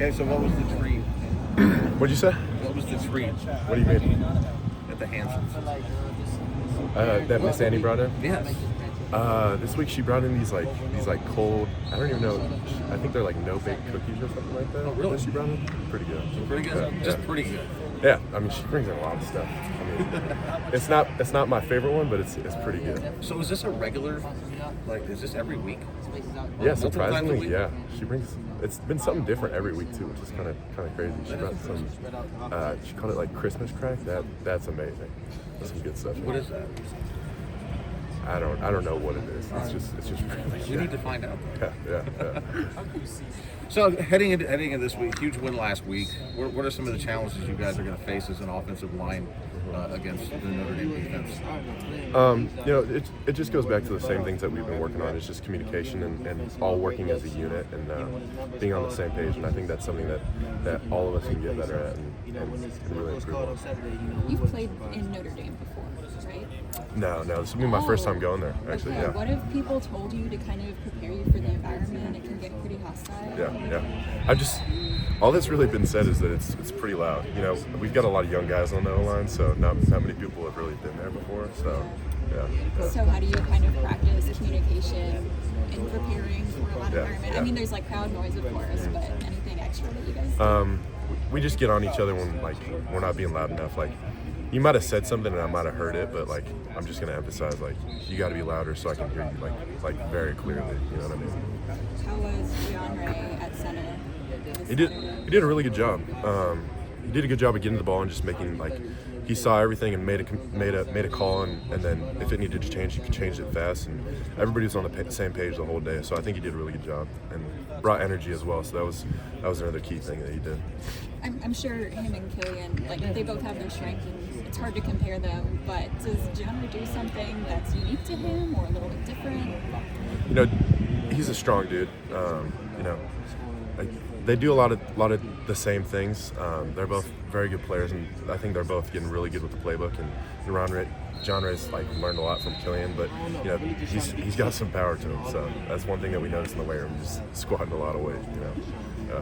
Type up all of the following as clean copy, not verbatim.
Okay, so what was the treat? What'd you say? What was the treat What do you mean? at the Hansons? That Miss Annie brought in? Yes. This week she brought in these cold, I don't even know, I think they're like no-bake cookies or something like that. Oh, really? That she brought in? Pretty good. Pretty good? Yeah, Just yeah. pretty good. Yeah, I mean, she brings in a lot of stuff. I mean, it's not my favorite one, but it's pretty good. So is this a regular, is this every week? Yeah, Multiple times a surprisingly, week? yeah. She brings, it's been something different every week too, which is kind of crazy. She brought some, she called it like Christmas crack. That's amazing. That's some good stuff. What is that? I don't know what it is. It's just really We need to find out. yeah. So heading into this week, huge win last week. What are some of the challenges you guys are going to face as an offensive line against the Notre Dame defense? It just goes back to the same things that we've been working on. It's just communication and all working as a unit and being on the same page. And I think that's something that all of us can get better at and really improve on. You've played in Notre Dame before, right? No, this will be my first time going there, actually. Okay. Yeah. What have people told you to kind of prepare you for the environment? It can get pretty hostile. Yeah. All that's really been said is that it's pretty loud. We've got a lot of young guys on the O-line, so not many people have really been there before. So, yeah. So how do you kind of practice communication in preparing for a loud environment? Yeah. I mean, there's like crowd noise, of course, but anything extra that you guys do? We just get on each other when we're not being loud enough. You might have said something and I might have heard it, but I'm just gonna emphasize you got to be louder so I can hear you very clearly. You know what I mean? How was Ray at center? He did a really good job. He did a good job of getting the ball and just making he saw everything and made a call and then if it needed to change, he could change it fast. And everybody was on the same page the whole day. So I think he did a really good job and brought energy as well. So that was another key thing that he did. I'm sure him and Killian, they both have their strengths and it's hard to compare them, but does John do something that's unique to him or a little bit different? He's a strong dude. They do a lot of the same things. They're both very good players, and I think they're both getting really good with the playbook. And John Ray's learned a lot from Killian, but he's got some power to him. So that's one thing that we noticed in the weight room, just squatting a lot of weight. Yeah.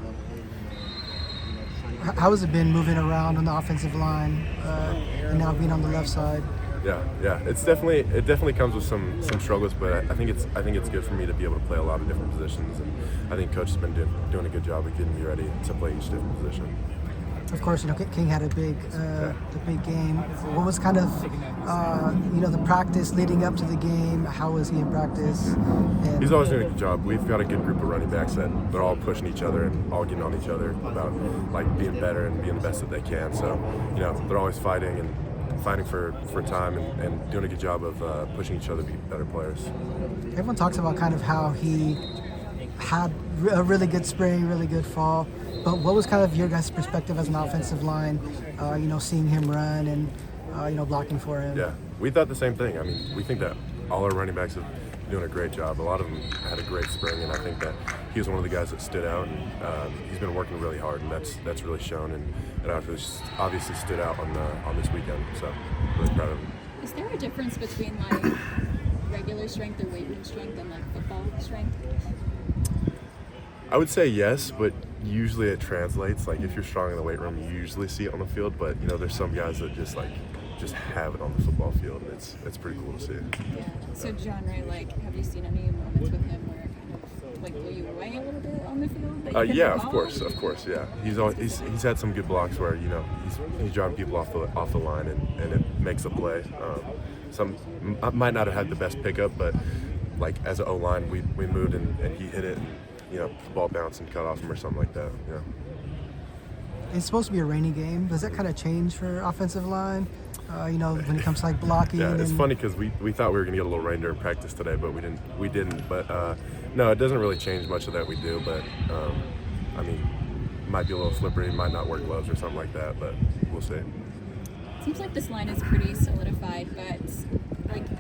How has it been moving around on the offensive line and now being on the left side? Yeah. It definitely comes with some struggles, but I think it's good for me to be able to play a lot of different positions, and I think Coach has been doing a good job of getting me ready to play each different position. Of course, King had a big game. What was kind of the practice leading up to the game? How was he in practice? And he's always doing a good job. We've got a good group of running backs that they're all pushing each other and all getting on each other about being better and being the best that they can. So they're always fighting for time and doing a good job of pushing each other to be better players. Everyone talks about kind of how he had a really good spring, really good fall. But what was kind of your guys' perspective as an offensive line, seeing him run and, blocking for him? Yeah, we thought the same thing. I mean, we think that all our running backs have been doing a great job. A lot of them had a great spring, and I think that he was one of the guys that stood out, and he's been working really hard, and that's really shown, and obviously stood out on this weekend, so really proud of him. Is there a difference between regular strength or weight room strength and football strength? I would say yes, but usually it translates. If you're strong in the weight room, you usually see it on the field. But there's some guys that just have it on the football field, and it's pretty cool to see. Yeah. So John Ray, have you seen any moments with him where it kind of blew you away a little bit on the field? Yeah, of course, yeah. He's had some good blocks where he's driving people off the line and it makes a play. Some might not have had the best pickup, but as an O-line, we moved and he hit it. The ball bounced and cut off him or something like that. Yeah. It's supposed to be a rainy game. Does that kind of change for offensive line? When it comes to blocking. Yeah, it's funny because we thought we were gonna get a little rain during practice today, but we didn't. But no, it doesn't really change much of that we do. But might be a little slippery, might not wear gloves or something like that. But we'll see. Seems like this line is pretty solidified, but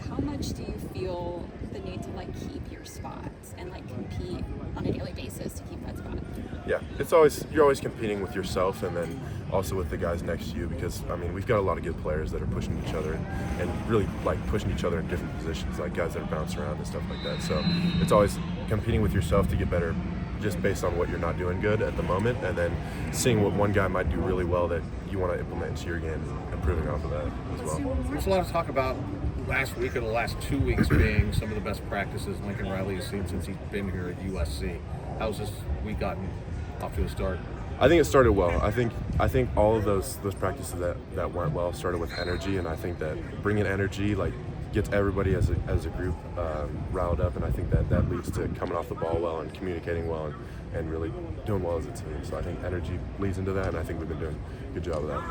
how much do you feel the need to keep your spots and compete on a daily basis to keep that spot? Yeah, you're always competing with yourself and then also with the guys next to you, because we've got a lot of good players that are pushing each other and really pushing each other in different positions, guys that are bouncing around and stuff like that. So it's always competing with yourself to get better just based on what you're not doing good at the moment, and then seeing what one guy might do really well that you want to implement into your game, improving off of that as well. There's a lot of talk about last week or the last 2 weeks being some of the best practices Lincoln Riley has seen since he's been here at USC. How's this week gotten off to a start? I think it started well. I think all of those practices that went well started with energy, and I think that bringing energy gets everybody as a group riled up, and I think that leads to coming off the ball well and communicating well and really doing well as a team. So I think energy leads into that, and I think we've been doing a good job of that.